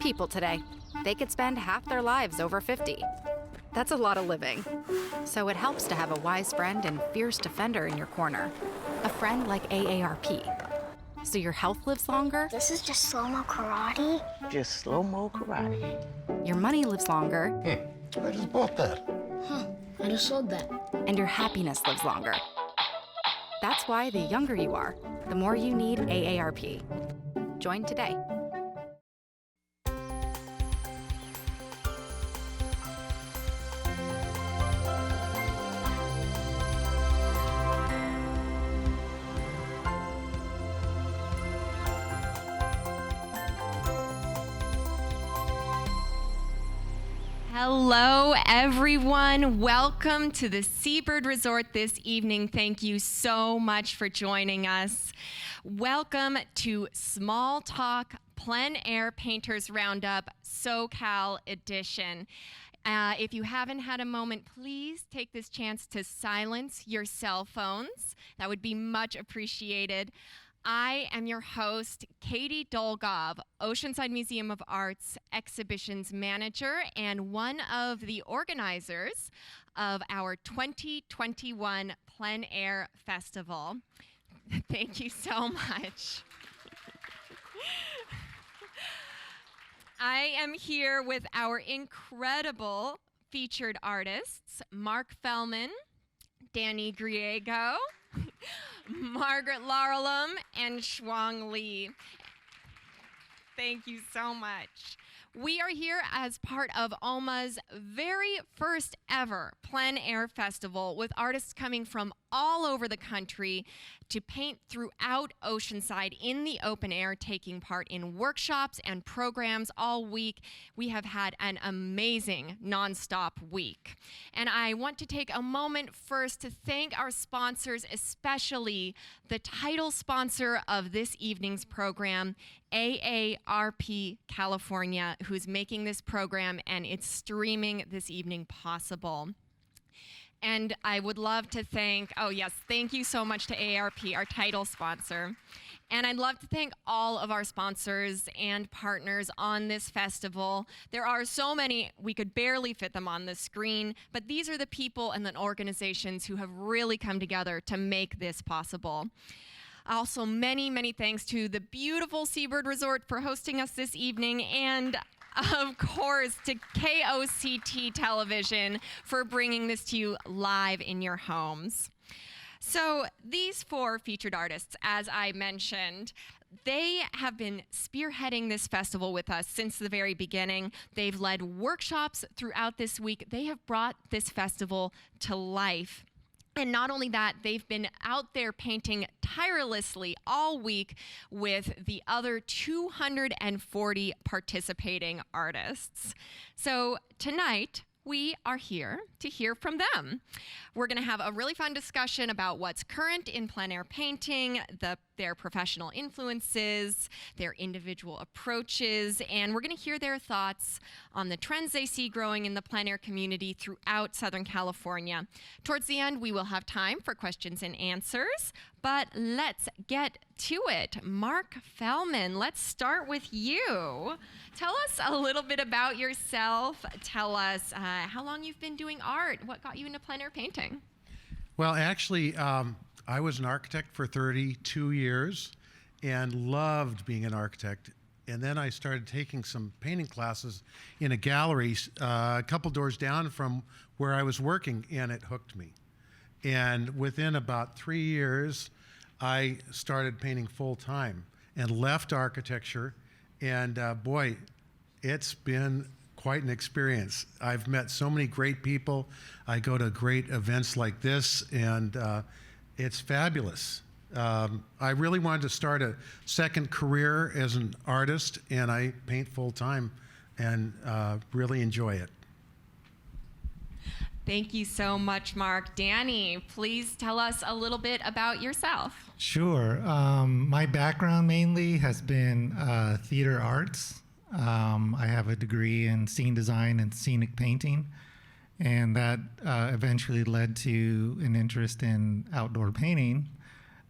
people today. They could spend half their lives over 50. That's a lot of living. So it helps to have a wise friend and fierce defender in your corner. A friend like AARP. So your health lives longer. This is just slow-mo karate? Just slow-mo karate. Your money lives longer. I just bought that. I just sold that. And your happiness lives longer. That's why the younger you are, the more you need AARP. Join today. Hello, everyone. Welcome to the Seabird Resort this evening. Thank you so much for joining us. Welcome to SmallTalk Plein Air Painters Roundup SoCal edition. If you haven't had a moment, please take this chance to silence your cell phones. That would be much appreciated. I am your host, Katie Dolgov, Oceanside Museum of Art's Exhibitions Manager and one of the organizers of our 2021 Plein Air Festival. Thank you so much. I am here with our incredible featured artists, Mark Fellman, Danny Griego, Margaret Laurelum, and Shuang Li. Thank you so much. We are here as part of OMA's very first ever Plein Air Festival with artists coming from all over the country to paint throughout Oceanside in the open air, taking part in workshops and programs all week. We have had an amazing nonstop week. And I want to take a moment first to thank our sponsors, especially the title sponsor of this evening's program, AARP California, who's making this program and it's streaming this evening possible. And I would love to thank, thank you so much to AARP, our title sponsor. And I'd love to thank all of our sponsors and partners on this festival. There are so many, we could barely fit them on the screen, but these are the people and the organizations who have really come together to make this possible. Also, many, many thanks to the beautiful Seabird Resort for hosting us this evening, and of course, to KOCT Television for bringing this to you live in your homes. So these four featured artists, as I mentioned, they have been spearheading this festival with us since the very beginning. They've led workshops throughout this week. They have brought this festival to life. And not only that, they've been out there painting tirelessly all week with the other 240 participating artists. So tonight, we are here to hear from them. We're going to have a really fun discussion about what's current in plein air painting, their professional influences, their individual approaches, and we're going to hear their thoughts on the trends they see growing in the plein air community throughout Southern California. Towards the end, we will have time for questions and answers, but let's get to it. Mark Fellman, let's start with you. Tell us a little bit about yourself. Tell us how long you've been doing art. What got you into plein air painting? Well, actually, I was an architect for 32 years and loved being an architect. And then I started taking some painting classes in a gallery a couple doors down from where I was working, and it hooked me. And within about 3 years, I started painting full time and left architecture. And boy, it's been quite an experience. I've met so many great people. I go to great events like this, and it's fabulous. I really wanted to start a second career as an artist, and I paint full time and really enjoy it. Thank you so much, Mark. Danny, please tell us a little bit about yourself. Sure. My background mainly has been theater arts. I have a degree in scene design and scenic painting, and that eventually led to an interest in outdoor painting.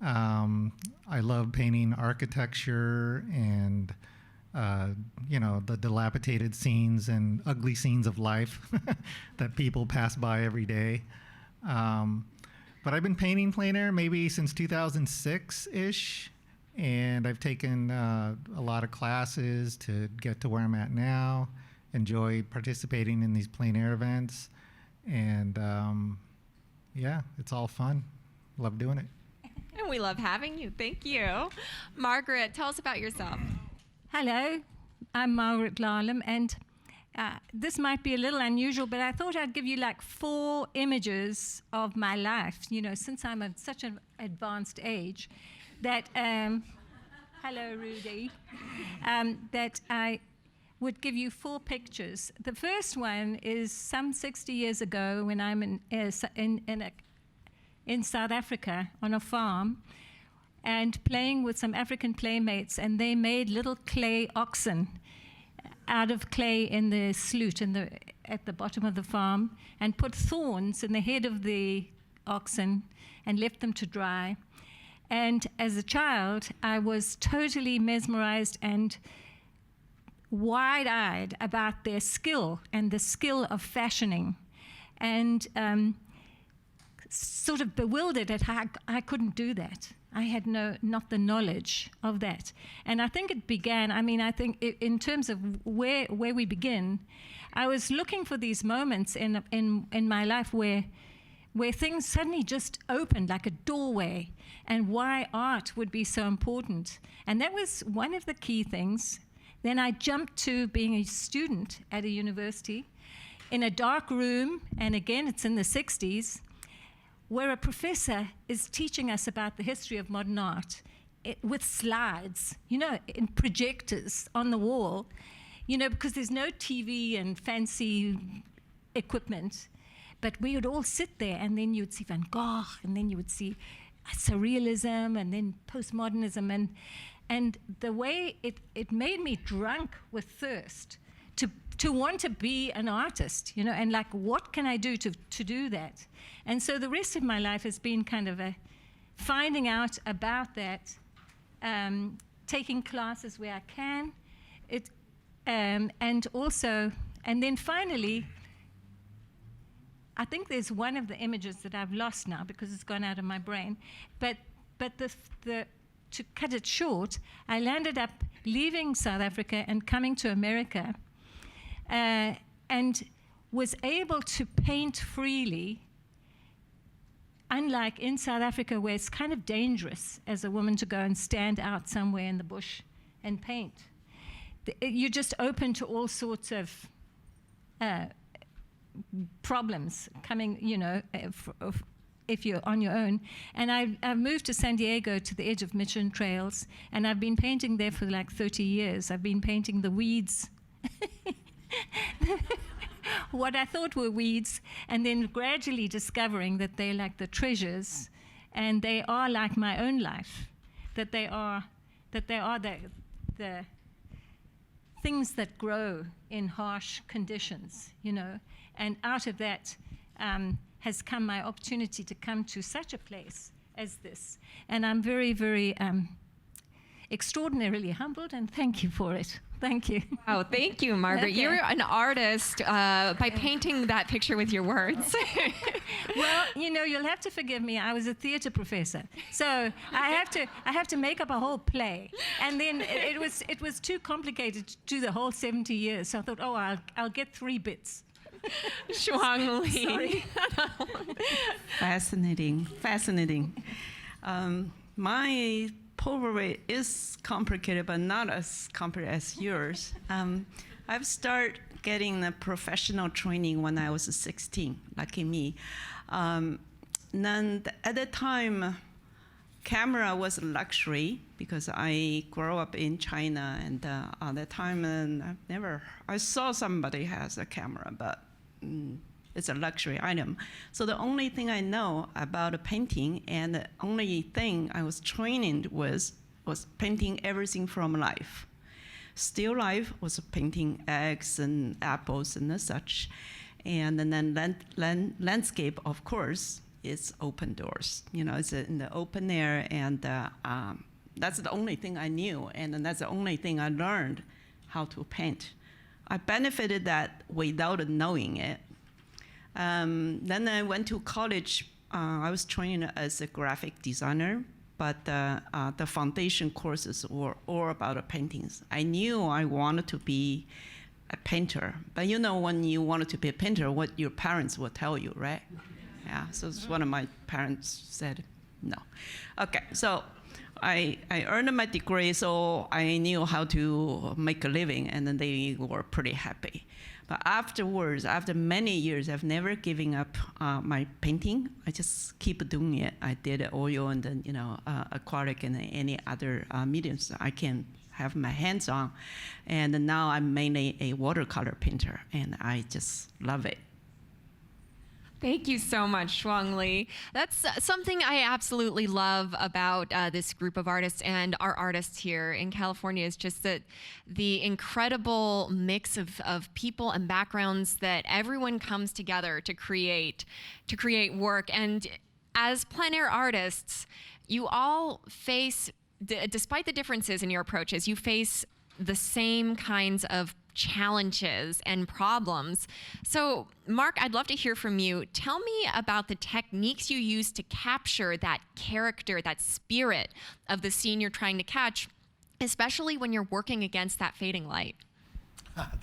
I love painting architecture and the dilapidated scenes and ugly scenes of life that people pass by every day. But I've been painting plein air maybe since 2006-ish, and I've taken a lot of classes to get to where I'm at now, enjoy participating in these plein air events, and yeah, it's all fun. Love doing it. And we love having you. Thank you. Margaret, tell us about yourself. Hello, I'm Margaret Larlam, and this might be a little unusual, but I thought I'd give you like 4 images of my life, since I'm at such an advanced age, that, hello Rudy, that I would give you 4 pictures. The first one is some 60 years ago when I'm in South Africa on a farm and playing with some African playmates, and they made little clay oxen out of clay in the sloot at the bottom of the farm, and put thorns in the head of the oxen and left them to dry. And as a child, I was totally mesmerized and wide-eyed about their skill and the skill of fashioning, and sort of bewildered at how I couldn't do that. I had not the knowledge of that. And I think it began, I think in terms of where we begin, I was looking for these moments in my life where things suddenly just opened like a doorway, and why art would be so important. And that was one of the key things. Then I jumped to being a student at a university in a dark room, and again, it's in the 60s, where a professor is teaching us about the history of modern art with slides, in projectors on the wall, because there's no TV and fancy equipment. But we would all sit there, and then you would see Van Gogh, and then you would see surrealism, and then postmodernism, and the way it made me drunk with thirst to want to be an artist, and like, what can I do to do that? And so the rest of my life has been kind of finding out about that, taking classes where I can, and then finally, I think there's one of the images that I've lost now because it's gone out of my brain, but to cut it short, I landed up leaving South Africa and coming to America, and was able to paint freely, unlike in South Africa, where it's kind of dangerous as a woman to go and stand out somewhere in the bush and paint. You're just open to all sorts of problems coming, if you're on your own. And I've moved to San Diego, to the edge of Mission Trails, and I've been painting there for like 30 years. I've been painting the weeds, what I thought were weeds, and then gradually discovering that they're like the treasures, and they are like my own life, that they are the things that grow in harsh conditions, and out of that has come my opportunity to come to such a place as this. And I'm very, very extraordinarily humbled, and thank you for it. Thank you. Oh, thank you, Margaret. Okay. You're an artist by painting that picture with your words. Well, you'll have to forgive me. I was a theater professor, so I have to make up a whole play, and then it was too complicated to do the whole 70 years. So I thought, I'll get 3 bits. Shuang Li. Sorry. Fascinating. My poetry is complicated, but not as complicated as yours. I've started getting the professional training when I was 16, lucky me. Then at that time, camera was a luxury because I grew up in China, and at that time, I saw somebody has a camera, but it's a luxury item. So the only thing I know about painting, and the only thing I was trained was painting everything from life. Still life was painting eggs and apples and such. And then landscape, of course, is open doors. It's in the open air, and that's the only thing I knew, and that's the only thing I learned how to paint. I benefited that without knowing it. Then I went to college. I was trained as a graphic designer, but the foundation courses were all about paintings. I knew I wanted to be a painter, but you know when you wanted to be a painter, what your parents will tell you, right? Yeah, so one of my parents said no. Okay, so I earned my degree, so I knew how to make a living, and then they were pretty happy. But afterwards, after many years, I've never given up my painting. I just keep doing it. I did oil and then acrylic and any other mediums I can have my hands on. And now I'm mainly a watercolor painter, and I just love it. Thank you so much, Shuang Li. That's something I absolutely love about this group of artists and our artists here in California is just that the incredible mix of people and backgrounds that everyone comes together to create work. And as plein air artists, you all face, despite the differences in your approaches, you face the same kinds of challenges and problems. So, Mark, I'd love to hear from you. Tell me about the techniques you use to capture that character, that spirit of the scene you're trying to catch, especially when you're working against that fading light.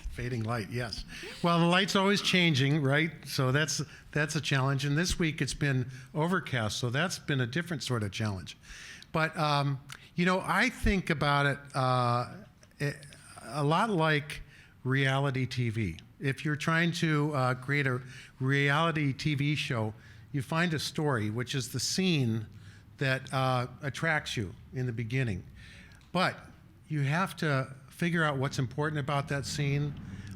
Fading light, yes. Well, the light's always changing, right? So that's a challenge. And this week it's been overcast, so that's been a different sort of challenge. But, I think about it a lot like reality TV. If you're trying to create a reality TV show, you find a story, which is the scene that attracts you in the beginning. But you have to figure out what's important about that scene,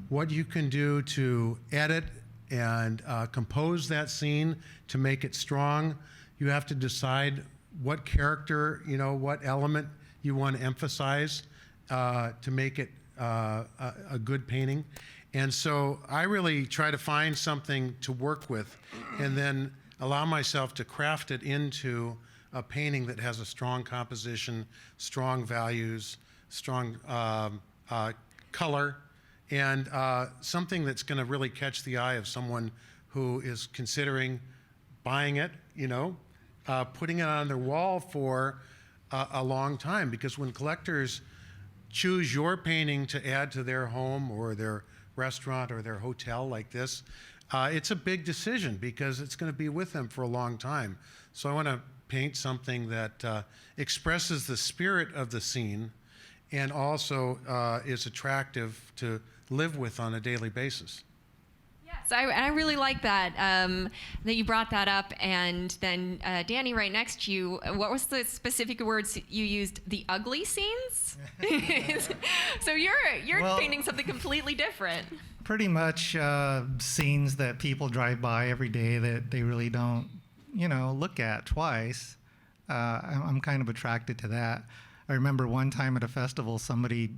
what you can do to edit and compose that scene to make it strong. You have to decide what character, what element you want to emphasize to make it a good painting. And so I really try to find something to work with and then allow myself to craft it into a painting that has a strong composition, strong values, strong color, and something that's going to really catch the eye of someone who is considering buying it, putting it on their wall for a long time. Because when collectors choose your painting to add to their home or their restaurant or their hotel like this, it's a big decision because it's going to be with them for a long time. So I want to paint something that expresses the spirit of the scene and also is attractive to live with on a daily basis. Yes, I really like that, that you brought that up. And then Danny, right next to you, what was the specific words you used? The ugly scenes? So you're painting something completely different. Pretty much scenes that people drive by every day that they really don't, look at twice. I'm kind of attracted to that. I remember one time at a festival, somebody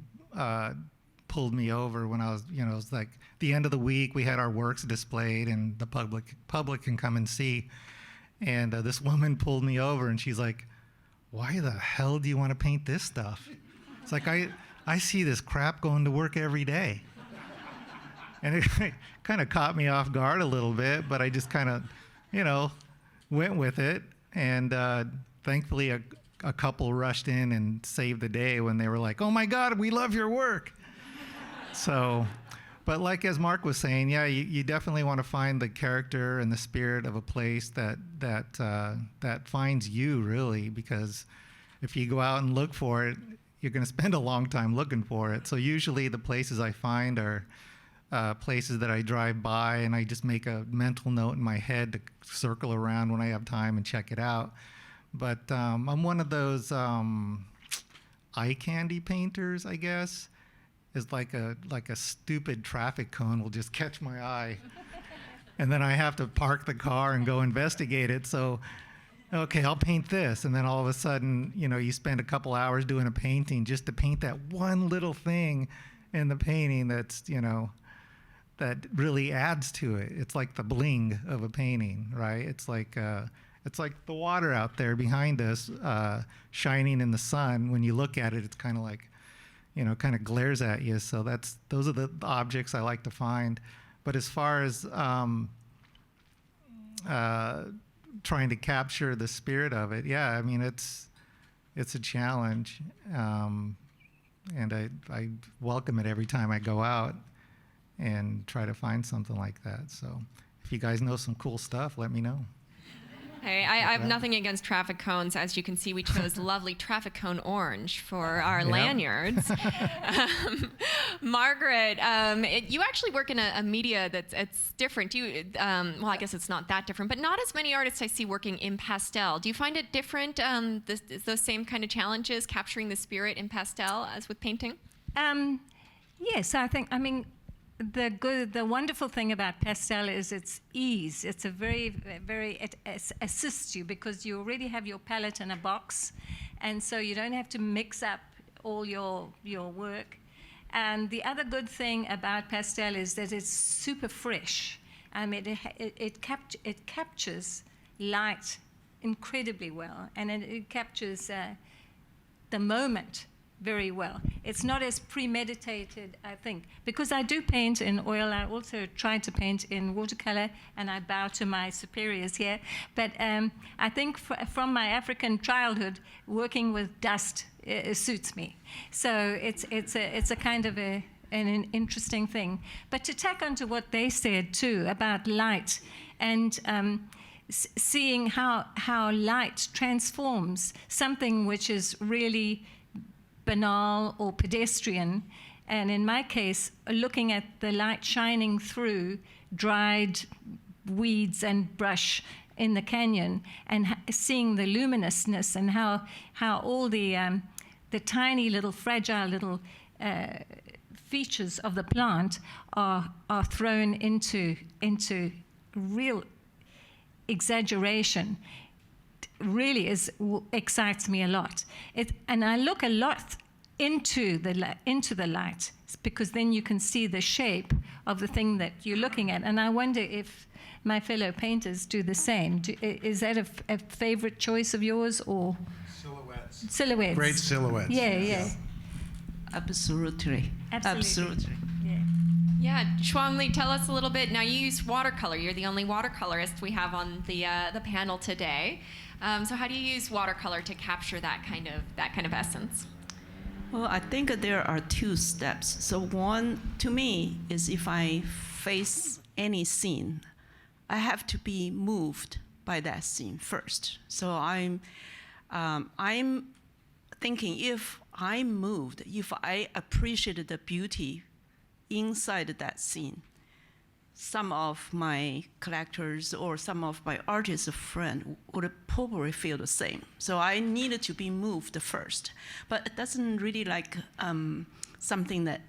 pulled me over when I was, it was like the end of the week. We had our works displayed, and the public can come and see. And this woman pulled me over, and she's like, "Why the hell do you want to paint this stuff?" It's like I see this crap going to work every day. And it kind of caught me off guard a little bit, but I just kind of, went with it. And thankfully, a couple rushed in and saved the day when they were like, "Oh my God, we love your work." So, but like as Mark was saying, yeah, you definitely want to find the character and the spirit of a place that finds you, really, because if you go out and look for it, you're going to spend a long time looking for it. So usually the places I find are places that I drive by, and I just make a mental note in my head to circle around when I have time and check it out. But I'm one of those eye candy painters, I guess. Is like a stupid traffic cone will just catch my eye, and then I have to park the car and go investigate it. So, okay, I'll paint this, and then all of a sudden, you spend a couple hours doing a painting just to paint that one little thing in the painting that's that really adds to it. It's like the bling of a painting, right? It's like the water out there behind us, shining in the sun. When you look at it, it's kind of like, kind of glares at you. So those are the objects I like to find. But as far as trying to capture the spirit of it, yeah, I mean, it's a challenge, and I welcome it every time I go out and try to find something like that. So if you guys know some cool stuff, let me know. Hey, I have nothing against traffic cones. As you can see, we chose lovely traffic cone orange for our lanyards. Margaret, you actually work in a media that's different. Well, I guess it's not that different, but not as many artists I see working in pastel. Do you find it different, those same kind of challenges, capturing the spirit in pastel as with painting? Yes, I mean, the wonderful thing about pastel is its ease. It's it assists you because you already have your palette in a box, and so you don't have to mix up all your work. And the other good thing about pastel is that it's super fresh. I mean, it captures light incredibly well, and it captures the moment very well. It's not as premeditated, I think. Because I do paint in oil, I also try to paint in watercolor, and I bow to my superiors here. But I think from my African childhood, working with dust suits me. So it's a kind of an interesting thing. But to tack onto what they said too about light and seeing how light transforms something which is really banal or pedestrian, and in my case, looking at the light shining through dried weeds and brush in the canyon, and seeing the luminousness and how all the tiny little fragile little features of the plant are thrown into real exaggeration. Really excites me a lot. And I look a lot into the light, because then you can see the shape of the thing that you're looking at. And I wonder if my fellow painters do the same. Is that a favorite choice of yours, or Silhouettes. Silhouettes. Great silhouettes. Yeah. Absolutely. Yeah, Shuangli, tell us a little bit. Now, you use watercolor. You're the only watercolorist we have on the panel today. So how do you use watercolor to capture that kind of essence? Well, I think there are two steps. So one, to me, is if I face any scene, I have to be moved by that scene first. So I'm thinking, if I'm moved, if I appreciate the beauty inside that scene, some of my collectors or some of my artist friends would probably feel the same. So I needed to be moved first. But it doesn't really like something that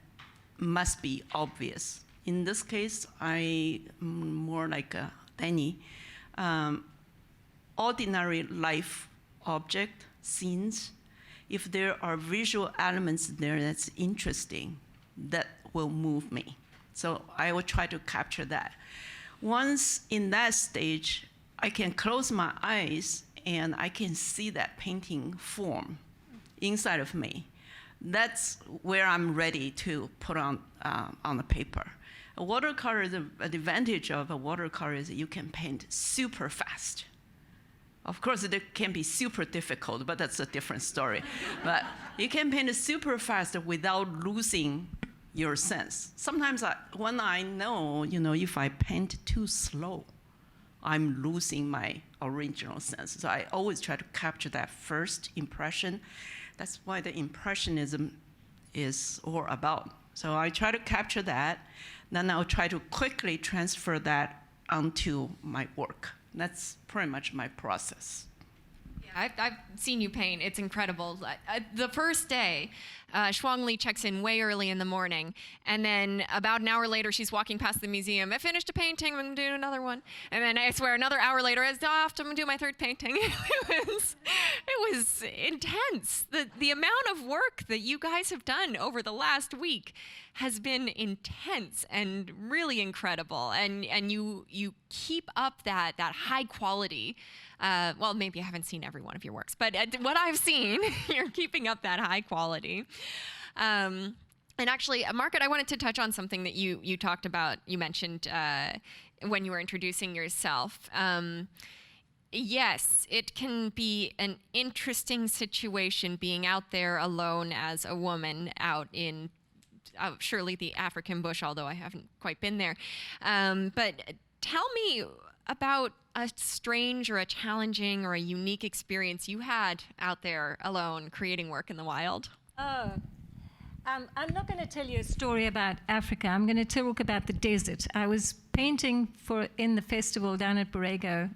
must be obvious. In this case, I'm more like Danny. Ordinary life object, scenes, if there are visual elements there that's interesting, that will move me. So I will try to capture that. Once in that stage, I can close my eyes and I can see that painting form inside of me. That's where I'm ready to put on the paper. A watercolor, the advantage of a watercolor is that you can paint super fast. Of course, it can be super difficult, but that's a different story. But you can paint super fast without losing your sense. Sometimes when I know, if I paint too slow, I'm losing my original sense. So I always try to capture that first impression. That's why the impressionism is all about. So I try to capture that, then I'll try to quickly transfer that onto my work. That's pretty much my process. Yeah, I've seen you paint. It's incredible. The first day, Shuangli checks in way early in the morning, and then about an hour later, she's walking past the museum. I finished a painting, I'm doing another one. And then I swear, another hour later, I was off to do my third painting. It was intense. The amount of work that you guys have done over the last week has been intense and really incredible. And you keep up that high quality. Well, maybe I haven't seen every one of your works, but what I've seen, you're keeping up that high quality. And actually, Margaret, I wanted to touch on something that you talked about. You mentioned when you were introducing yourself. Yes, it can be an interesting situation being out there alone as a woman out in surely the African bush, although I haven't quite been there. But tell me about a strange or a challenging or a unique experience you had out there alone creating work in the wild. Oh, I'm not going to tell you a story about Africa. I'm going to talk about the desert. I was painting in the festival down at Borrego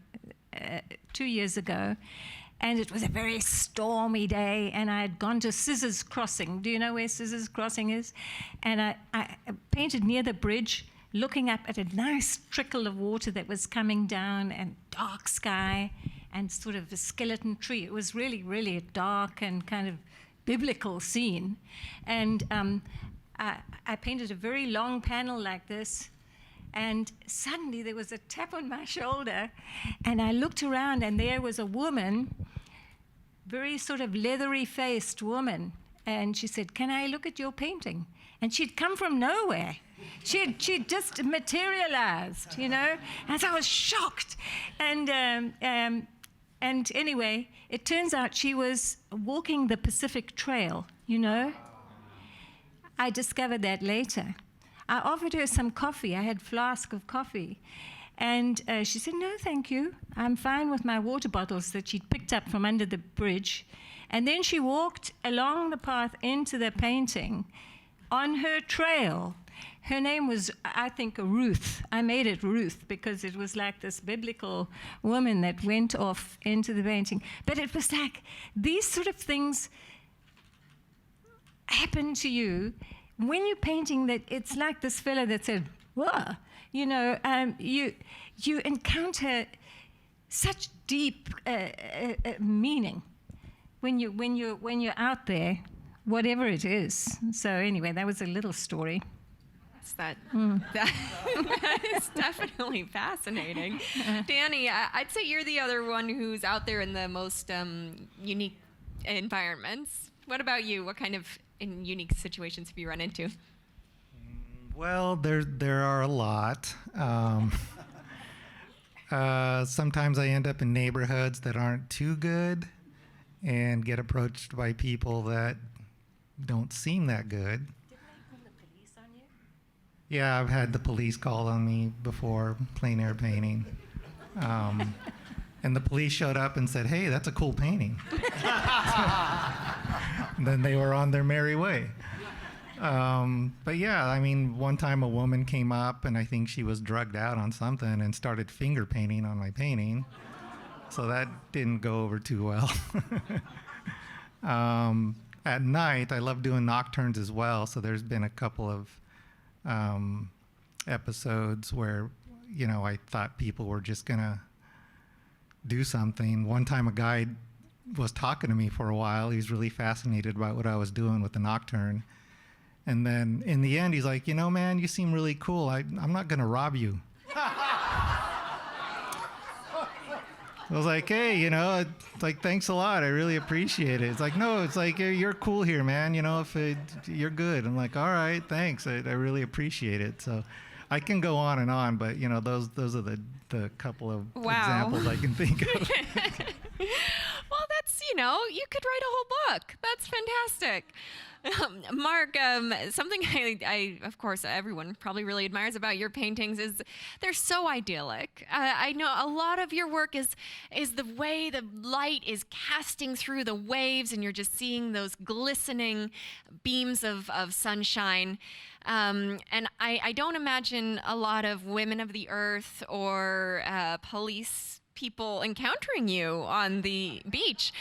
2 years ago, and it was a very stormy day, and I had gone to Scissors Crossing. Do you know where Scissors Crossing is? And I painted near the bridge, looking up at a nice trickle of water that was coming down, and dark sky, and sort of a skeleton tree. It was really, really a dark and kind of biblical scene. And I painted a very long panel like this, and suddenly there was a tap on my shoulder, and I looked around, and there was a woman, very sort of leathery-faced woman, and she said, "Can I look at your painting?" And she'd come from nowhere. She'd just materialized, you know? And so I was shocked. And anyway, it turns out she was walking the Pacific Trail, you know? I discovered that later. I offered her some coffee. I had a flask of coffee. And she said, "No, thank you. I'm fine with my water bottles," that she'd picked up from under the bridge. And then she walked along the path into the painting on her trail. Her name was, I think, Ruth. I made it Ruth because it was like this biblical woman that went off into the painting. But it was like these sort of things happen to you when you're painting, that it's like this fellow that said, "Whoa," you know, you encounter such deep meaning when you're out there, whatever it is. So anyway, that was a little story. That is definitely fascinating. Danny, I'd say you're the other one who's out there in the most unique environments. What about you? What kind of unique situations have you run into? Well, there are a lot. Sometimes I end up in neighborhoods that aren't too good and get approached by people that don't seem that good. Yeah, I've had the police call on me before, plein air painting. And the police showed up and said, "Hey, that's a cool painting." Then they were on their merry way. But yeah, I mean, one time a woman came up, and I think she was drugged out on something and started finger painting on my painting. So that didn't go over too well. At night, I love doing nocturnes as well, so there's been a couple of episodes where, you know, I thought people were just gonna do something. One time a guy was talking to me for a while. He was really fascinated by what I was doing with the nocturne. And then in the end, he's like, "You know, man, you seem really cool. I'm not gonna rob you." I was like, "Hey, you know, it's like, thanks a lot. I really appreciate it." It's like, "No, it's like, you're cool here, man. You know, if you're good." I'm like, "All right, thanks. I really appreciate it." So I can go on, but, you know, those are the couple of examples I can think of. Well, that's, you know, you could write a whole book. That's fantastic. Mark, something I, of course, everyone probably really admires about your paintings is they're so idyllic. I know a lot of your work is the way the light is casting through the waves, and you're just seeing those glistening beams of sunshine. And I don't imagine a lot of women of the earth or police people encountering you on the beach.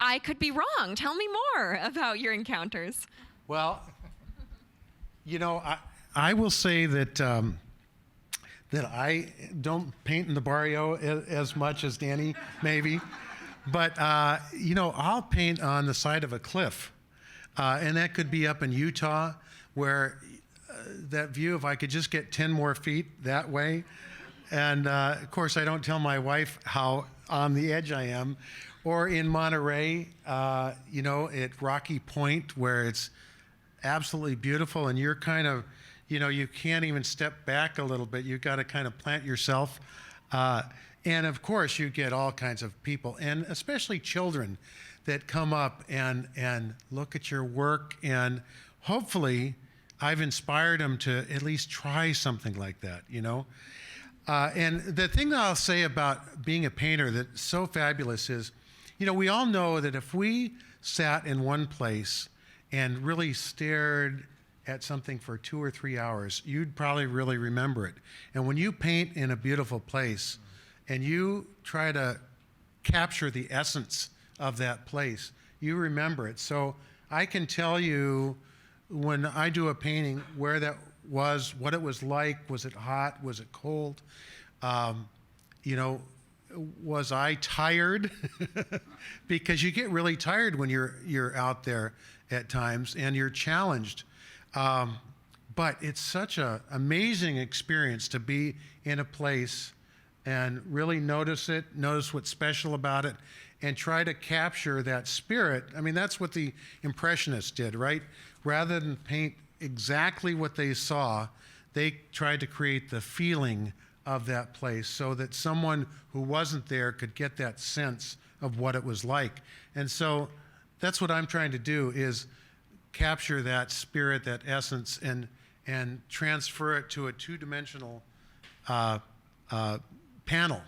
I could be wrong. Tell me more about your encounters. Well, you know, I will say that that I don't paint in the barrio as much as Danny, maybe. But, you know, I'll paint on the side of a cliff. And that could be up in Utah, where that view, if I could just get 10 more feet that way. And, of course, I don't tell my wife how on the edge I am. Or in Monterey, you know, at Rocky Point, where it's absolutely beautiful, and you're kind of, you can't even step back a little bit. You've got to kind of plant yourself. And of course, you get all kinds of people, and especially children that come up and look at your work, and hopefully I've inspired them to at least try something like that, And the thing that I'll say about being a painter that's so fabulous is, we all know that if we sat in one place and really stared at something for 2 or 3 hours, you'd probably really remember it. And when you paint in a beautiful place and you try to capture the essence of that place, you remember it. So I can tell you when I do a painting where that was, what it was like. Was it hot? Was it cold? Was I tired? Because you get really tired when you're out there at times and you're challenged. But it's such an amazing experience to be in a place and really notice what's special about it, and try to capture that spirit. I mean, that's what the Impressionists did, right? Rather than paint exactly what they saw, they tried to create the feeling of that place so that someone who wasn't there could get that sense of what it was like. And so that's what I'm trying to do, is capture that spirit, that essence, and transfer it to a two-dimensional panel.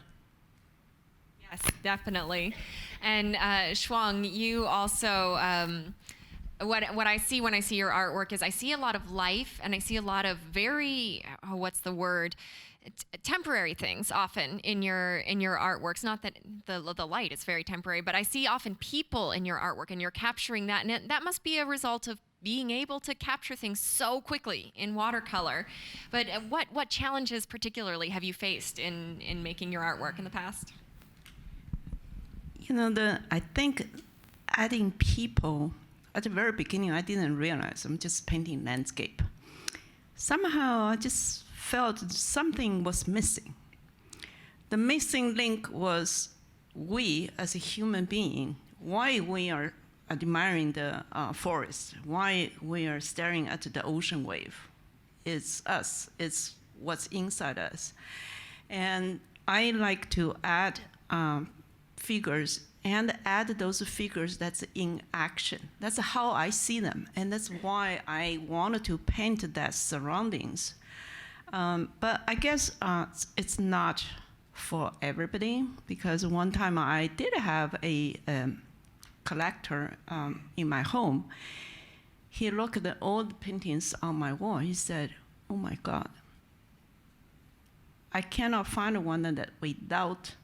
Yes, definitely. And Shuang, you also, what I see when I see your artwork is I see a lot of life, and I see a lot of very, temporary things often in your artworks. Not that the light is very temporary, but I see often people in your artwork, and you're capturing that, and that must be a result of being able to capture things so quickly in watercolor. But what challenges particularly have you faced in making your artwork in the past? I think adding people, at the very beginning, I didn't realize I'm just painting landscape. Somehow I just felt something was missing. The missing link was we as a human being, why we are admiring the forest, why we are staring at the ocean wave. It's us, it's what's inside us. And I like to add figures, and add those figures that's in action. That's how I see them, and that's why I wanted to paint that surroundings. But I guess it's not for everybody, because one time I did have a collector in my home. He looked at the old paintings on my wall. He said, "Oh my God, I cannot find one that without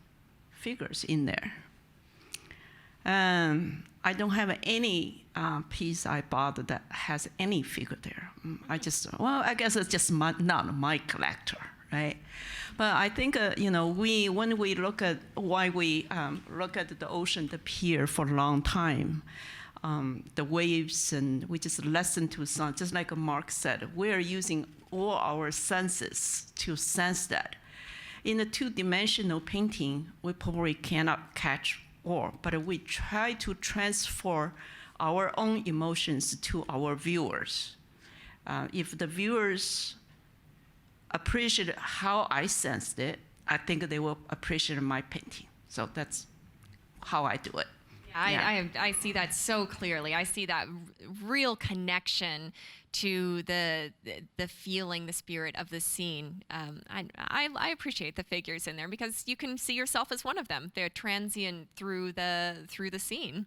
figures in there. I don't have any piece I bought that has any figure there. I guess it's just not my collector, right?" But I think when we look at why we look at the ocean, the pier for a long time, the waves, and we just listen to sound, just like Mark said, we're using all our senses to sense that. In a two-dimensional painting, we probably cannot catch all, but we try to transfer our own emotions to our viewers. If the viewers appreciate how I sensed it, I think they will appreciate my painting. So that's how I do it. I see that so clearly. I see that real connection to the feeling, the spirit of the scene. I appreciate the figures in there because you can see yourself as one of them. They're transient through the scene.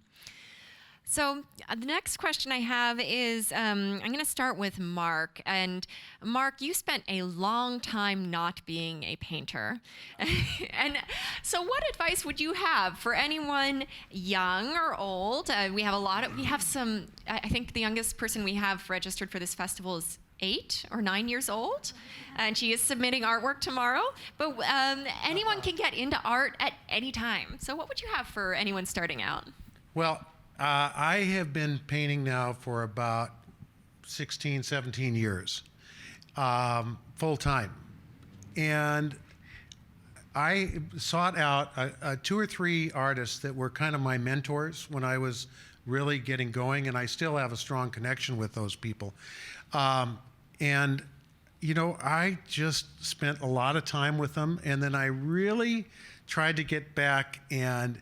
So the next question I have is, I'm going to start with Mark. And Mark, you spent a long time not being a painter. And so what advice would you have for anyone young or old? We have some, I think the youngest person we have registered for this festival is 8 or 9 years old, and she is submitting artwork tomorrow. But anyone can get into art at any time. So what would you have for anyone starting out? Well, I have been painting now for about 16, 17 years, full time. And I sought out 2 or 3 artists that were kind of my mentors when I was really getting going, and I still have a strong connection with those people. And you know, I just spent a lot of time with them, and then I really tried to get back and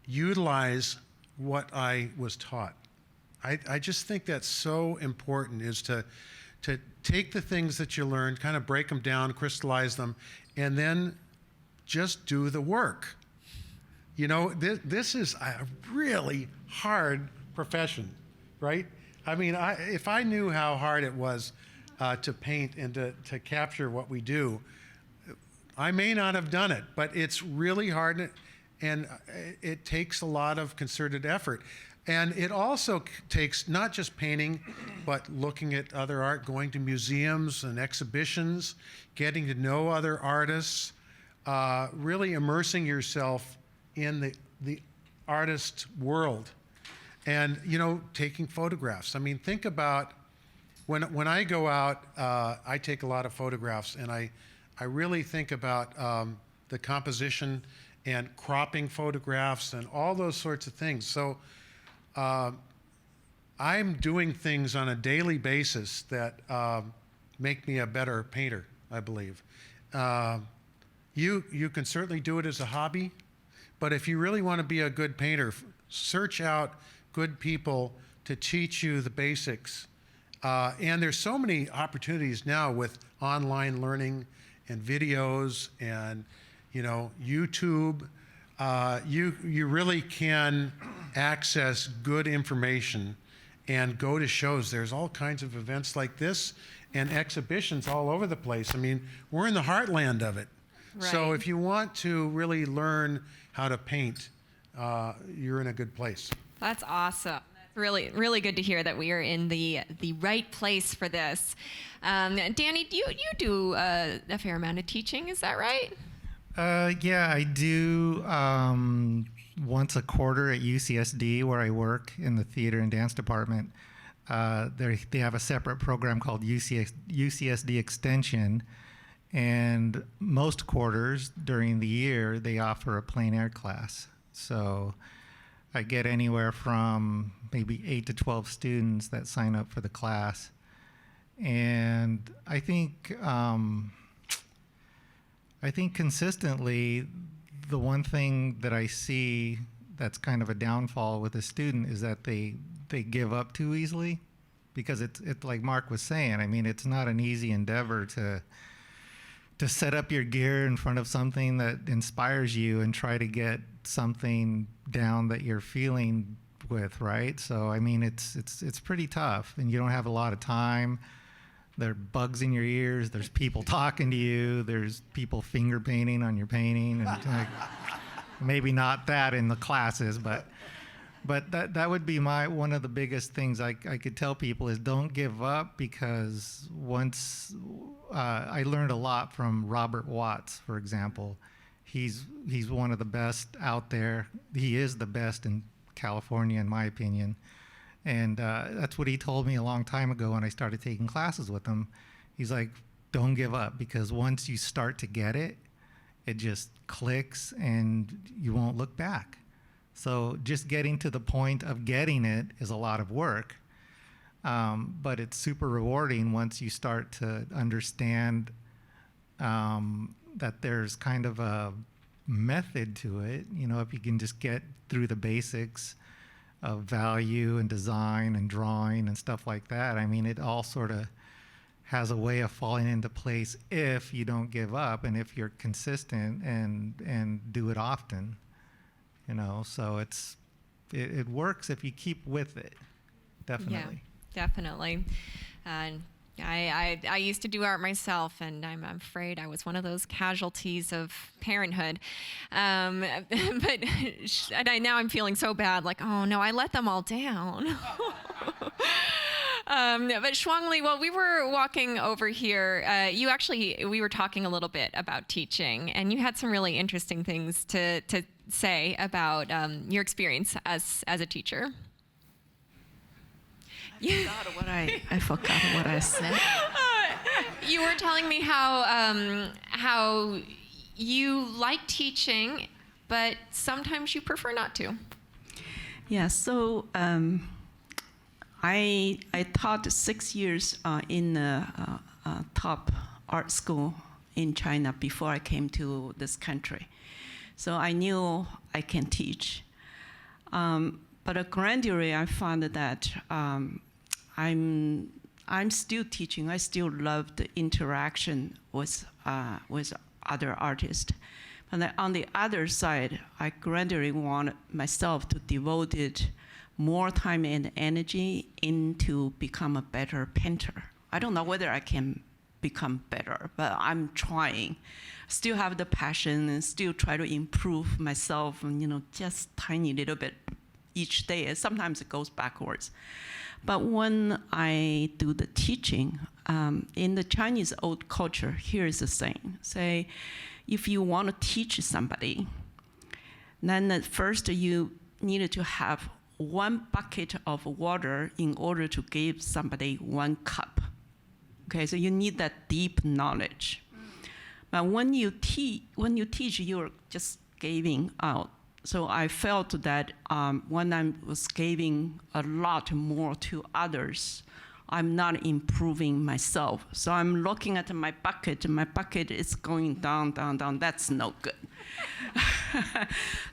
utilize what I was taught. I just think that's so important, is to take the things that you learned, kind of break them down, crystallize them, and then just do the work. You know, this is a really hard profession, right? I mean, if I knew how hard it was to paint and to capture what we do, I may not have done it, but it's really hard, and it takes a lot of concerted effort. And it also takes not just painting, but looking at other art, going to museums and exhibitions, getting to know other artists, really immersing yourself in the artist world. And, you know, taking photographs. I mean, think about when I go out, I take a lot of photographs, and I really think about the composition and cropping photographs and all those sorts of things. So I'm doing things on a daily basis that make me a better painter, I believe. You can certainly do it as a hobby, but if you really want to be a good painter, search out good people to teach you the basics. And there's so many opportunities now with online learning and videos and, you know, YouTube. You really can access good information and go to shows. There's all kinds of events like this and exhibitions all over the place. I mean, we're in the heartland of it. Right. So if you want to really learn how to paint, you're in a good place. That's awesome. That's really, really good to hear that we are in the right place for this. Danny, you do a fair amount of teaching, is that right? Yeah, I do once a quarter at UCSD, where I work in the theater and dance department. They have a separate program called UCSD Extension, and most quarters during the year they offer a plein air class. So I get anywhere from maybe 8 to 12 students that sign up for the class, and I think consistently, the one thing that I see that's kind of a downfall with a student is that they give up too easily, because it's like Mark was saying. I mean, it's not an easy endeavor to set up your gear in front of something that inspires you and try to get something down that you're feeling with, right? So I mean, it's pretty tough, and you don't have a lot of time. There are bugs in your ears. There's people talking to you. There's people finger painting on your painting, and like, maybe not that in the classes, but that would be one of the biggest things I could tell people is don't give up, because once I learned a lot from Robert Watts, for example. He's one of the best out there. He is the best in California, in my opinion. And that's what he told me a long time ago when I started taking classes with him. He's like, don't give up, because once you start to get it, it just clicks and you won't look back. So just getting to the point of getting it is a lot of work, but it's super rewarding once you start to understand that there's kind of a method to it. You know, if you can just get through the basics of value and design and drawing and stuff like that. I mean, it all sort of has a way of falling into place if you don't give up and if you're consistent and do it often. You know, so it works if you keep with it. Definitely. Yeah, definitely. I used to do art myself, and I'm afraid I was one of those casualties of parenthood. But now I'm feeling so bad, like, oh no, I let them all down. But Shuangli, while we were walking over here, we were talking a little bit about teaching, and you had some really interesting things to say about your experience as a teacher. I forgot what I said. You were telling me how you like teaching, but sometimes you prefer not to. Yeah, so I taught 6 years in a top art school in China before I came to this country. So I knew I can teach. But gradually I found that I'm still teaching. I still love the interaction with other artists. And then on the other side, I gradually want myself to devote it more time and energy into become a better painter. I don't know whether I can become better, but I'm trying. Still have the passion and still try to improve myself, and just tiny little bit each day. And sometimes it goes backwards. But when I do the teaching, in the Chinese old culture, here is the saying. Say, if you want to teach somebody, then at first you need to have 1 bucket of water in order to give somebody 1 cup. Okay, so you need that deep knowledge. But when you teach, you're just giving out. So I felt that when I was giving a lot more to others, I'm not improving myself. So I'm looking at my bucket, and my bucket is going down, down, down. That's no good.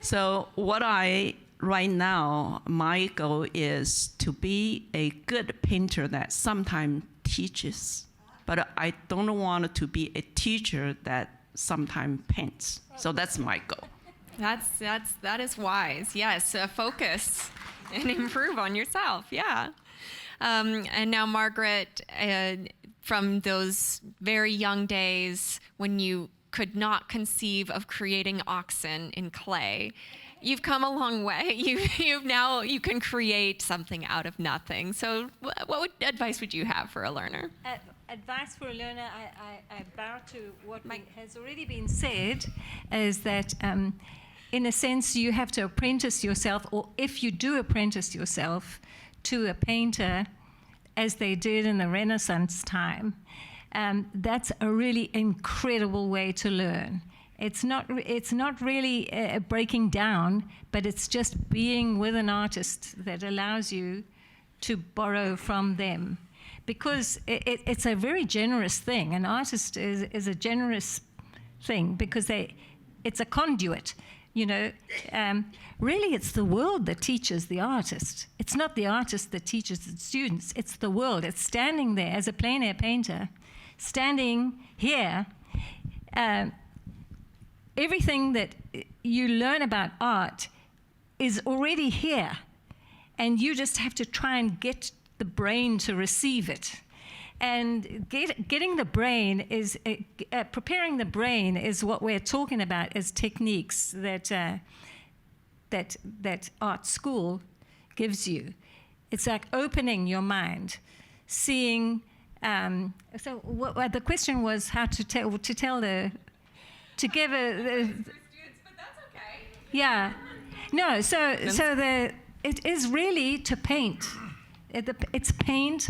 So right now, my goal is to be a good painter that sometimes teaches, but I don't want to be a teacher that sometimes paints. So that's my goal. That is wise. Yes, focus and improve on yourself. Yeah. And now, Margaret, from those very young days when you could not conceive of creating oxen in clay, you've come a long way. You can create something out of nothing. So what advice would you have for a learner? Advice for a learner, I bow to what has already been said, is that in a sense you have to apprentice yourself, or if you do apprentice yourself to a painter, as they did in the Renaissance time, that's a really incredible way to learn. It's not really breaking down, but it's just being with an artist that allows you to borrow from them. Because it's a very generous thing. An artist is a generous thing because it's a conduit. Really, it's the world that teaches the artist. It's not the artist that teaches the students. It's the world. It's standing there as a plein air painter, standing here. Everything that you learn about art is already here, and you just have to try and get the brain to receive it. And getting the brain is, preparing the brain is what we're talking about as techniques that art school gives you. It's like opening your mind, seeing. So the question was how to give a. Students, but that's okay. Yeah, no. It is really to paint. It's paint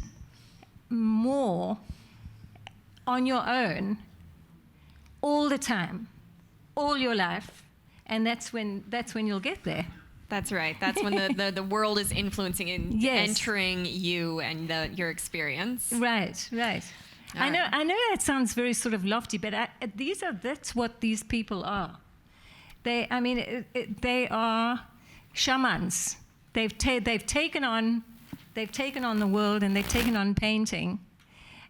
more on your own all the time, all your life, and that's when you'll get there. That's right. That's when the world is influencing and entering you and your experience. Right. I know that sounds very sort of lofty, but that's what these people are. They are shamans. They've taken on the world, and they've taken on painting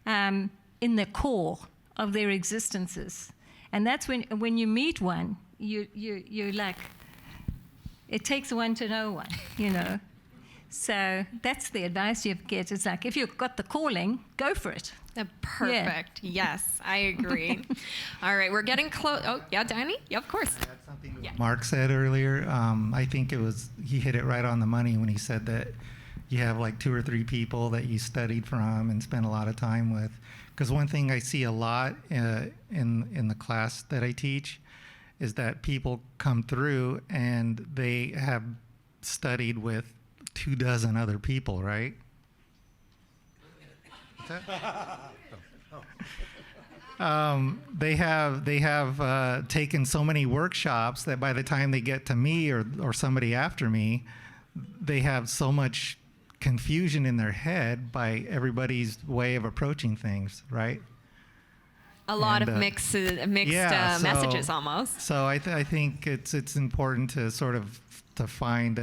in the core of their existences. And that's when you meet one, you're like, it takes one to know one, So that's the advice you get. It's like, if you've got the calling, go for it. Perfect. Yeah. Yes, I agree. All right, we're getting close. Oh, yeah, Danny? Yeah, of course. Can I add something to what Mark said earlier? I think he hit it right on the money when he said that you have like 2 or 3 people that you studied from and spent a lot of time with. Because one thing I see a lot in the class that I teach is that people come through and they have studied with 24 other people, right? They have taken so many workshops that by the time they get to me or somebody after me, they have so much confusion in their head by everybody's way of approaching things, right? A lot And, of mixed yeah, messages almost. So I think it's important to sort of to find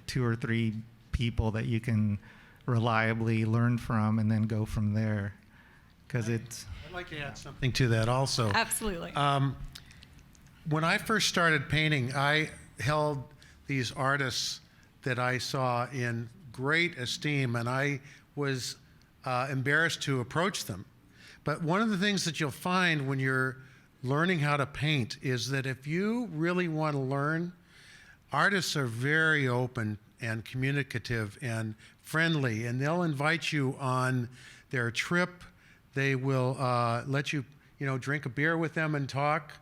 two or three people that you can reliably learn from, and then go from there, because it's. I'd like to add something to that also. Absolutely. When I first started painting, I held these artists that I saw in great esteem, and I was embarrassed to approach them. But one of the things that you'll find when you're learning how to paint is that if you really want to learn, artists are very open and communicative and friendly, and they'll invite you on their trip. They will let you, drink a beer with them and talk.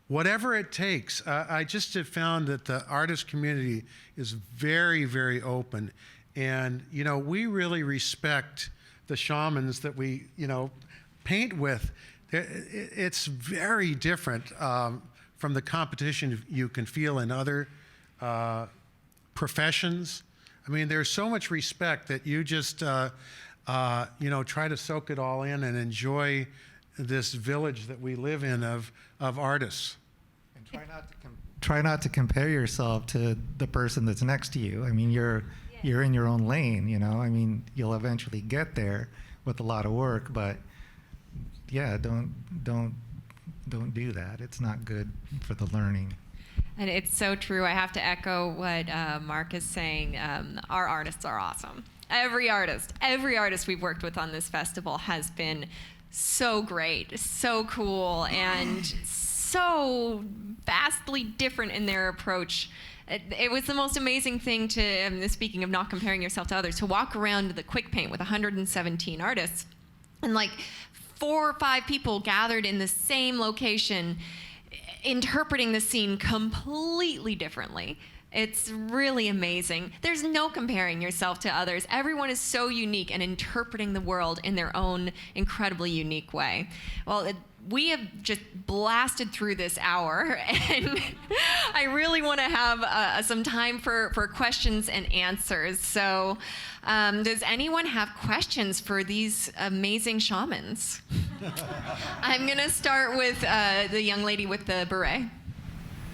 Whatever it takes. I just have found that the artist community is very, very open. And, we really respect the shamans that we, paint with. It's very different from the competition you can feel in other professions. I mean, there's so much respect that you just, try to soak it all in and enjoy this village that we live in of artists. And try not to compare yourself to the person that's next to you. I mean, you're in your own lane, I mean, you'll eventually get there with a lot of work, but yeah, don't do that. It's not good for the learning. And it's so true. I have to echo what Mark is saying. Our artists are awesome. Every artist we've worked with on this festival has been so great, so cool, and so vastly different in their approach. It was the most amazing thing to, speaking of not comparing yourself to others, to walk around the Quick Paint with 117 artists, and like 4 or 5 people gathered in the same location, interpreting the scene completely differently. It's really amazing. There's no comparing yourself to others. Everyone is so unique and interpreting the world in their own incredibly unique way. Well, we have just blasted through this hour, and I really want to have some time for questions and answers. So does anyone have questions for these amazing shamans? I'm going to start with the young lady with the beret.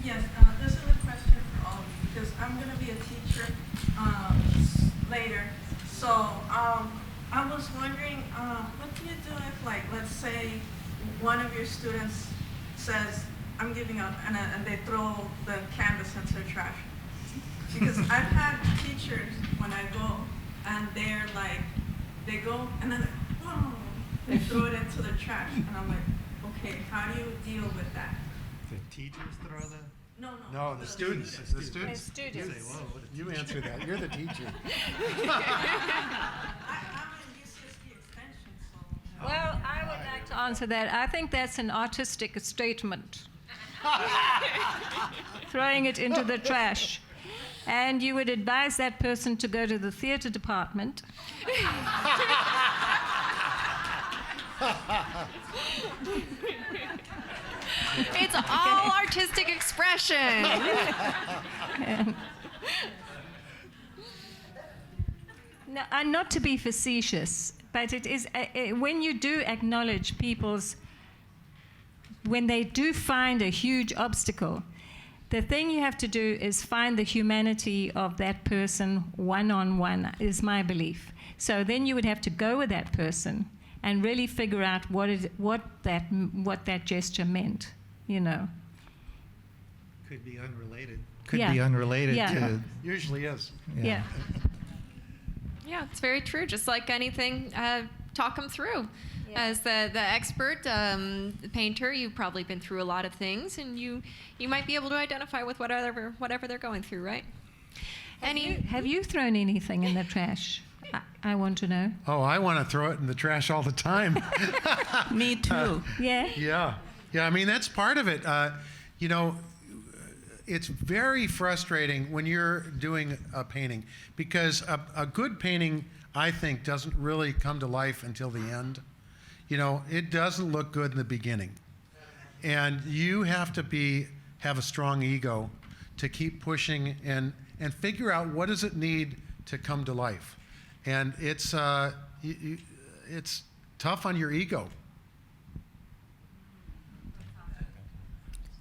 Yes, this is a question for all of you, because I'm going to be a teacher later. So I was wondering, what do you do if, like, let's say one of your students says, I'm giving up, and they throw the canvas into the trash? Because I've had teachers, when I go, and they're like, they go, and then whoa, they throw it into the trash. And I'm like, okay, how do you deal with that? The teachers throw the... No, the students. The students. The students. You say, whoa, you answer that. You're the teacher. I'm in UCSB Extension, so... Well, I would like to answer that. I think that's an artistic statement. Throwing it into the trash. And you would advise that person to go to the theater department. It's all artistic expression. No, not to be facetious, but it is when you do acknowledge people's, when they do find a huge obstacle, the thing you have to do is find the humanity of that person one-on-one, is my belief. So then you would have to go with that person and really figure out what that gesture meant, Could be unrelated. Could Yeah. be unrelated Yeah. to... Usually is. Yeah. Yeah, it's very true. Just like anything, talk them through. As the expert painter, you've probably been through a lot of things, and you might be able to identify with whatever they're going through, right? Have you thrown anything in the trash? I want to know. Oh, I want to throw it in the trash all the time. Me too. Yeah? Yeah. I mean, that's part of it. It's very frustrating when you're doing a painting, because a good painting, I think, doesn't really come to life until the end. It doesn't look good in the beginning. And you have to have a strong ego to keep pushing and and figure out what does it need to come to life. And it's tough on your ego.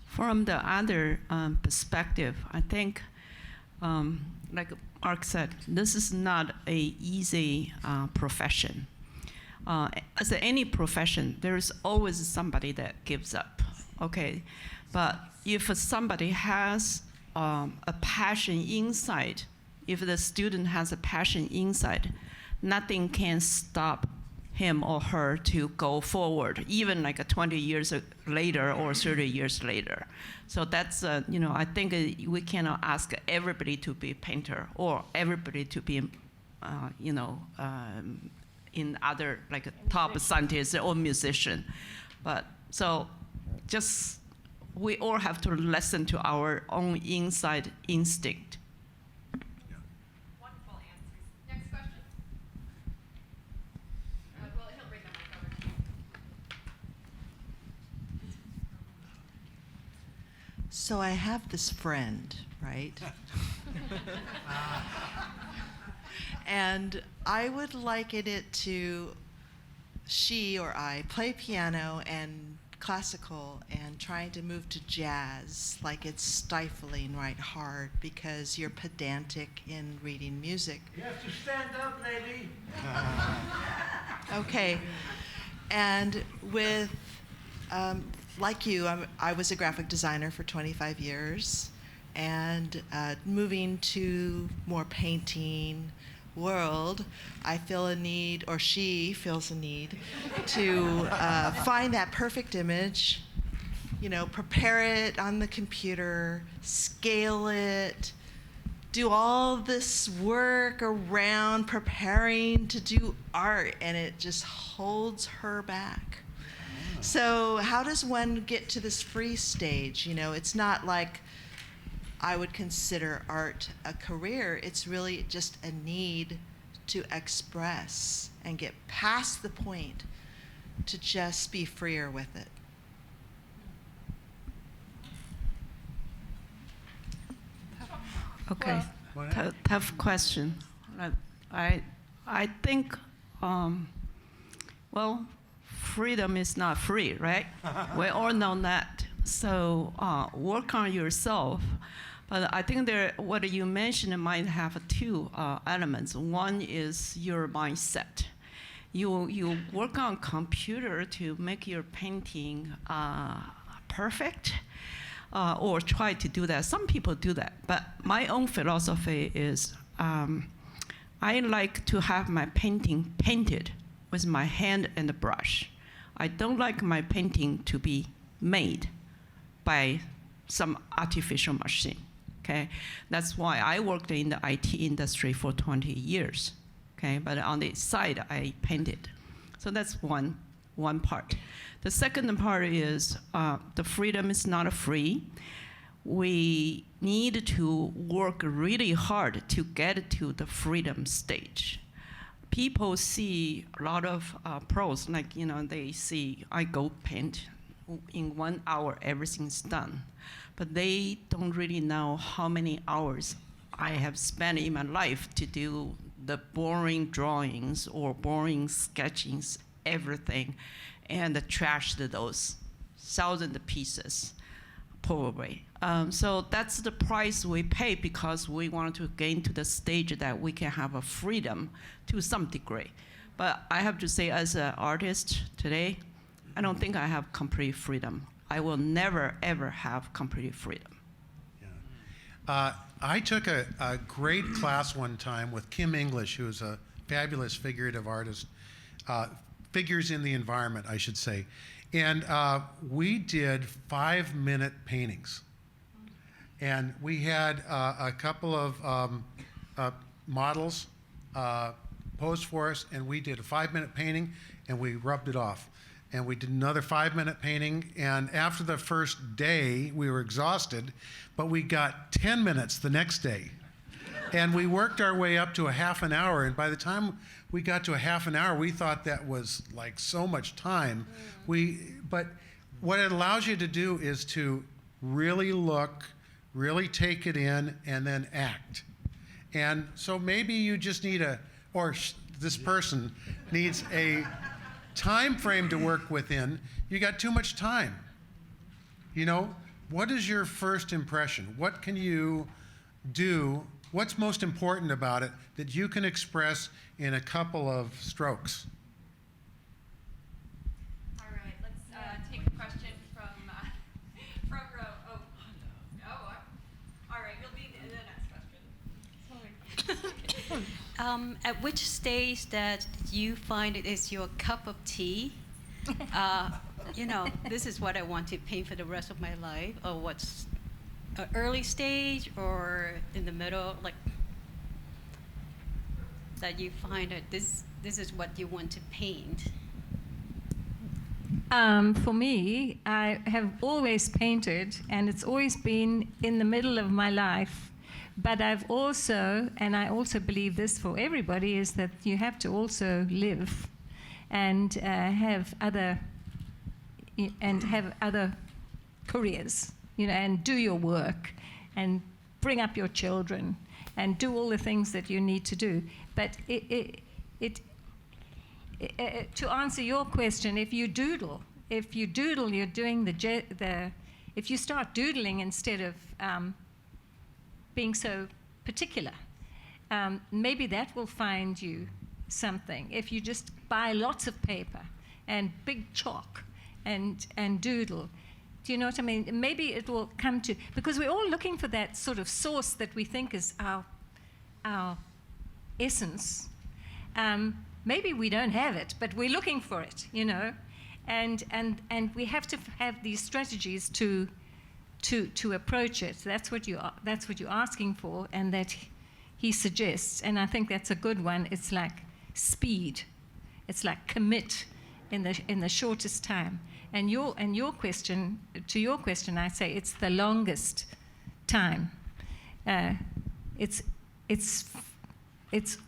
From the other perspective, I think, like Mark said, this is not a easy profession. As any profession, there is always somebody that gives up. Okay, but if somebody has a passion inside, if the student has a passion inside, nothing can stop him or her to go forward, even like 20 years later or 30 years later. So that's, I think we cannot ask everybody to be a painter or everybody to be, in other like top scientist or musician. But so just, we all have to listen to our own inside instinct. Wonderful answers. Next question. Well, he'll bring the mic over to you. So I have this friend, right? And I would liken it to she or I play piano and classical and trying to move to jazz, like it's stifling right hard because you're pedantic in reading music. You have to stand up, lady. Okay. And with, like you, I was a graphic designer for 25 years, and moving to more painting world, I feel a need, or she feels a need, to find that perfect image, prepare it on the computer, scale it, do all this work around preparing to do art, and it just holds her back. So how does one get to this free stage? It's not like I would consider art a career. It's really just a need to express and get past the point to just be freer with it. Okay, tough question. I think, freedom is not free, right? We all know that. So work on yourself. But I think what you mentioned might have two elements. One is your mindset. You work on computer to make your painting perfect, or try to do that. Some people do that. But my own philosophy is I like to have my painting painted with my hand and the brush. I don't like my painting to be made by some artificial machine. Okay, that's why I worked in the IT industry for 20 years. Okay, but on the side I painted. So that's one part. The second part is the freedom is not free. We need to work really hard to get to the freedom stage. People see a lot of pros, like they see I go paint in 1 hour, everything's done. But they don't really know how many hours I have spent in my life to do the boring drawings or boring sketchings, everything, and trash those 1,000 pieces, probably. So that's the price we pay because we want to gain to the stage that we can have a freedom to some degree. But I have to say, as an artist today, I don't think I have complete freedom. I will never, ever have complete freedom. Yeah. I took a great class one time with Kim English, who is a fabulous figurative artist, figures in the environment, I should say. And we did 5-minute paintings. And we had a couple of models posed for us, and we did a 5-minute painting, and we rubbed it off. And we did another 5-minute painting, and after the first day, we were exhausted, but we got 10 minutes the next day. And we worked our way up to a half an hour, and by the time we got to a half an hour, we thought that was like so much time. But what it allows you to do is to really look, really take it in, and then act. And so maybe you just need this person needs a time frame to work within. You got too much time. You know, what is your first impression? What can you do? What's most important about it that you can express in a couple of strokes? All right, let's take a question from front row. All right, you'll be in the next question. At which stage that you find it is your cup of tea? You know, this is what I want to paint for the rest of my life, or what's an early stage or in the middle, like that you find that this is what you want to paint? For me, I have always painted, and it's always been in the middle of my life. But I've also, and I also believe this for everybody, is that you have to also live and have other careers, you know, and do your work and bring up your children and do all the things that you need to do. But to answer your question, if you doodle, you're doing if you start doodling instead of being so particular, maybe that will find you something. If you just buy lots of paper and big chalk and doodle, do you know what I mean? Maybe it will come to, because we're all looking for that sort of source that we think is our essence. Maybe we don't have it, but we're looking for it, you know, and we have to have these strategies to approach it. That's what you're asking for, and that he suggests. And I think that's a good one. It's like speed. It's like commit in the shortest time. And your question, I say it's the longest time. It's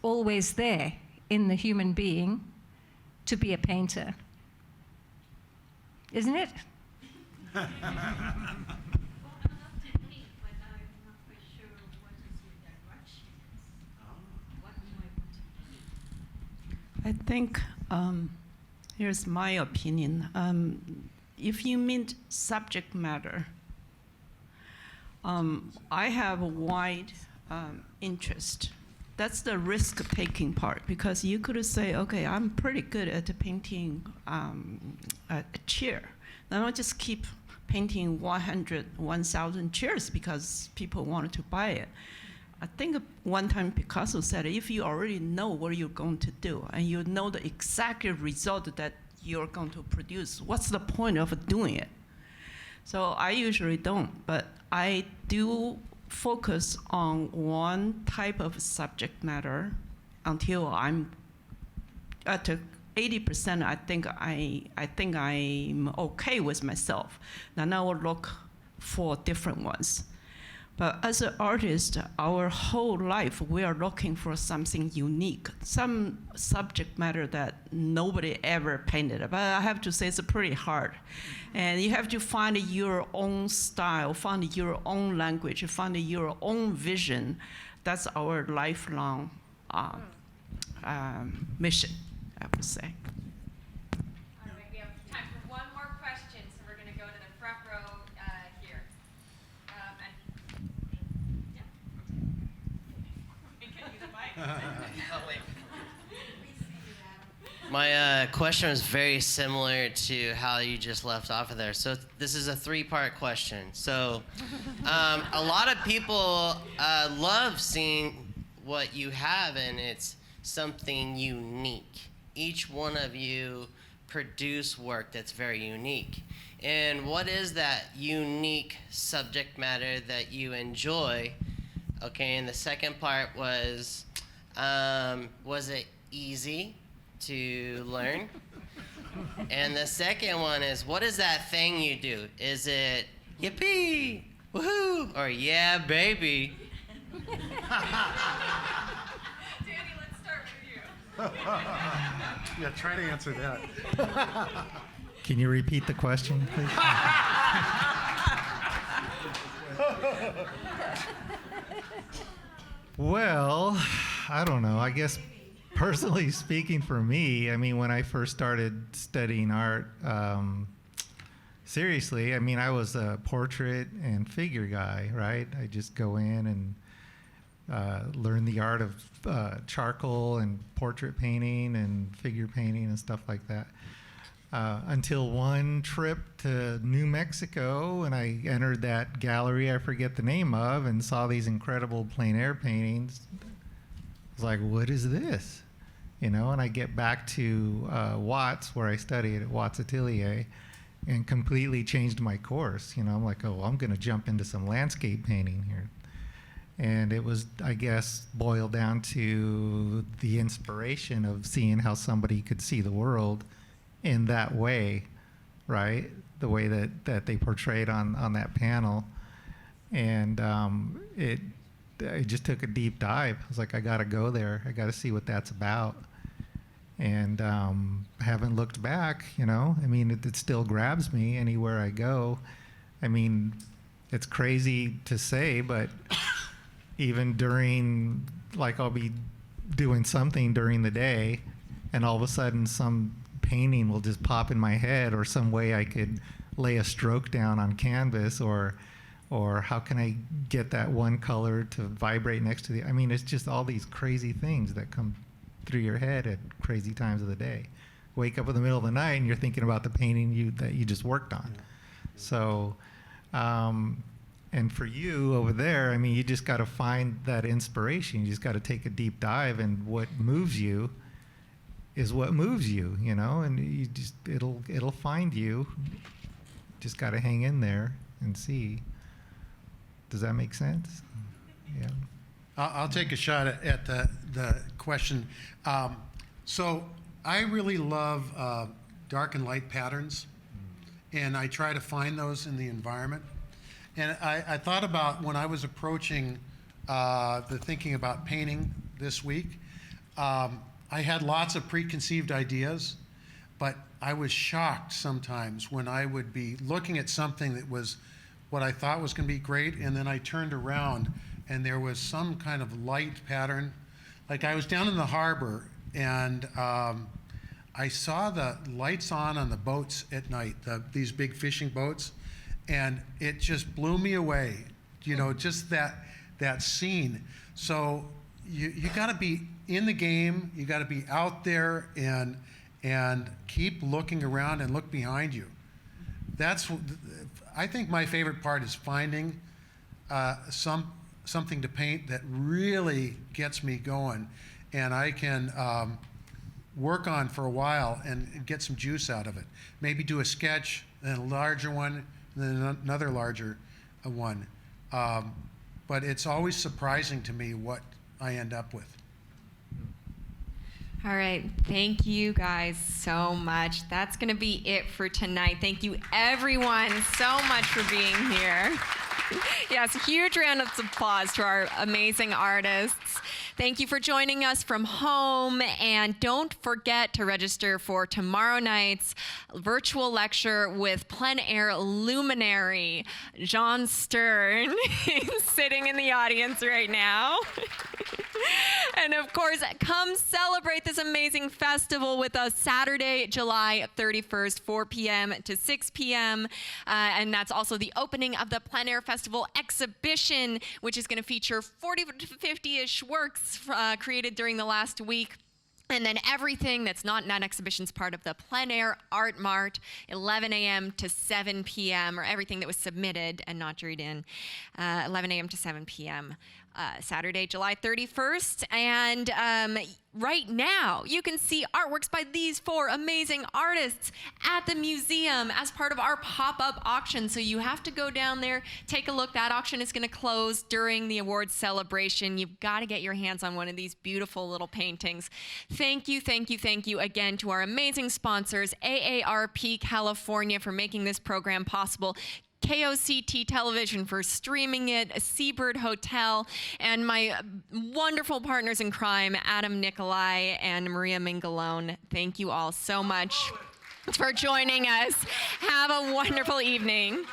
always there in the human being to be a painter, isn't it? I think, here's my opinion. If you mean subject matter, I have a wide interest. That's the risk-taking part, because you could say, okay, I'm pretty good at painting a chair. Then I'll just keep painting 1,000 chairs because people wanted to buy it. I think one time Picasso said, if you already know what you're going to do and you know the exact result that you're going to produce, what's the point of doing it? So I usually don't, but I do focus on one type of subject matter until I'm at 80%. I think I'm okay with myself. Then I will look for different ones. But as an artist, our whole life, we are looking for something unique, some subject matter that nobody ever painted. But I have to say it's pretty hard. And you have to find your own style, find your own language, find your own vision. That's our lifelong mission, I would say. All right, we have time for one more question, so we're going to go to the front row here. My question was very similar to how you just left off of there. So this is a three-part question. So a lot of people love seeing what you have, and it's something unique. Each one of you produce work that's very unique. And what is that unique subject matter that you enjoy? Okay, and the second part was it easy to learn? And the second one is, what is that thing you do? Is it yippee, woohoo, or yeah, baby? Danny, let's start with you. Yeah, try to answer that. Can you repeat the question, please? Well, I don't know. I guess personally speaking for me, I mean, when I first started studying art, seriously, I mean, I was a portrait and figure guy, right? I just go in and learn the art of charcoal and portrait painting and figure painting and stuff like that. Until one trip to New Mexico, and I entered that gallery I forget the name of and saw these incredible plein air paintings. I was like, what is this? You know, and I get back to Watts, where I studied at Watts Atelier, and completely changed my course. You know, I'm like, oh, I'm going to jump into some landscape painting here. And it was, I guess, boiled down to the inspiration of seeing how somebody could see the world in that way, right? The way that they portrayed on that panel. And it just took a deep dive. I was like, I gotta go there. I gotta see what that's about. And haven't looked back, you know? I mean, it still grabs me anywhere I go. I mean, it's crazy to say, but even during, like, I'll be doing something during the day, and all of a sudden some painting will just pop in my head, or some way I could lay a stroke down on canvas, or how can I get that one color to vibrate next to the, I mean, it's just all these crazy things that come through your head at crazy times of the day. Wake up in the middle of the night and you're thinking about the painting that you just worked on. So, and for you over there, I mean, you just got to find that inspiration. You just got to take a deep dive, and what moves you is what moves you, you know, and you just, it'll find you. Just got to hang in there and see. Does that make sense? Yeah. I'll take a shot at the question. So I really love dark and light patterns, and I try to find those in the environment. And I thought about when I was approaching the thinking about painting this week, I had lots of preconceived ideas, but I was shocked sometimes when I would be looking at something that was what I thought was going to be great, and then I turned around and there was some kind of light pattern. Like, I was down in the harbor, and I saw the lights on the boats at night, these big fishing boats, and it just blew me away, you know, just that scene. So you got to be in the game, you got to be out there and keep looking around and look behind you. I think my favorite part is finding something to paint that really gets me going, and I can work on for a while and get some juice out of it. Maybe do a sketch, then a larger one, then another larger one. But it's always surprising to me what I end up with. All right, thank you guys so much. That's going to be it for tonight. Thank you everyone so much for being here. Yes, a huge round of applause to our amazing artists. Thank you for joining us from home, and don't forget to register for tomorrow night's virtual lecture with plein air luminary John Stern. He's sitting in the audience right now. And of course, come celebrate this amazing festival with us Saturday, July 31st, 4 p.m. to 6 p.m. And that's also the opening of the Plein Air Festival exhibition, which is going to feature 40 to 50-ish works created during the last week. And then everything that's not in that exhibition is part of the Plein Air Art Mart, 11 a.m. to 7 p.m., or everything that was submitted and not juried in, 11 a.m. to 7 p.m. Saturday, July 31st. And right now, you can see artworks by these 4 amazing artists at the museum as part of our pop-up auction. So you have to go down there, take a look. That auction is going to close during the awards celebration. You've got to get your hands on one of these beautiful little paintings. Thank you, thank you, thank you again to our amazing sponsors, AARP California, for making this program possible, KOCT Television for streaming it, Seabird Hotel, and my wonderful partners in crime, Adam Nicolai and Maria Mingalone. Thank you all so much for joining us. Have a wonderful evening.